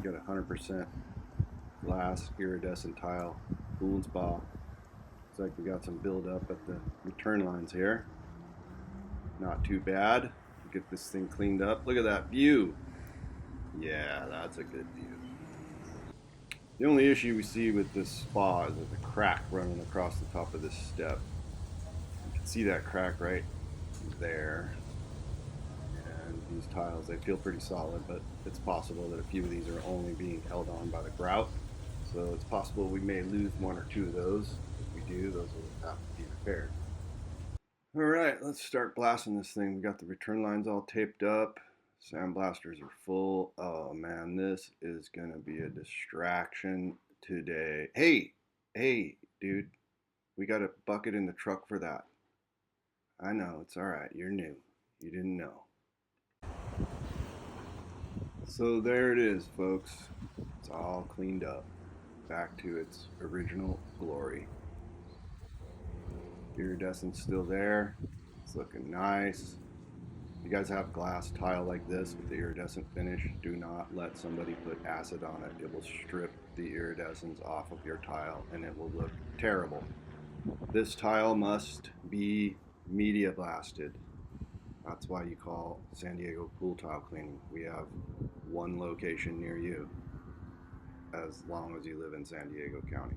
got 100% glass iridescent tile, pool and spa. Looks like we got some buildup at the return lines here. Not too bad. Get this thing cleaned up. Look at that view. Yeah, that's a good view. The only issue we see with this spa is there's a crack running across the top of this step. You can see that crack right there. And these tiles, they feel pretty solid, but it's possible that a few of these are only being held on by the grout. So it's possible we may lose one or two of those. If we do, those will have to be repaired. All right, let's start blasting this thing. We got the return lines all taped up. Sandblasters are full. Oh man, this is gonna be a distraction today. Hey, dude, we got a bucket in the truck for that. I know, it's all right. You're new. You didn't know. So there it is, folks. It's all cleaned up. Back to its original glory. Iridescence still there. It's looking nice. If you guys have glass tile like this with the iridescent finish, do not let somebody put acid on it. It will strip the iridescence off of your tile and it will look terrible. This tile must be media blasted. That's why you call San Diego pool tile cleaning. We have one location near you as long as you live in San Diego County.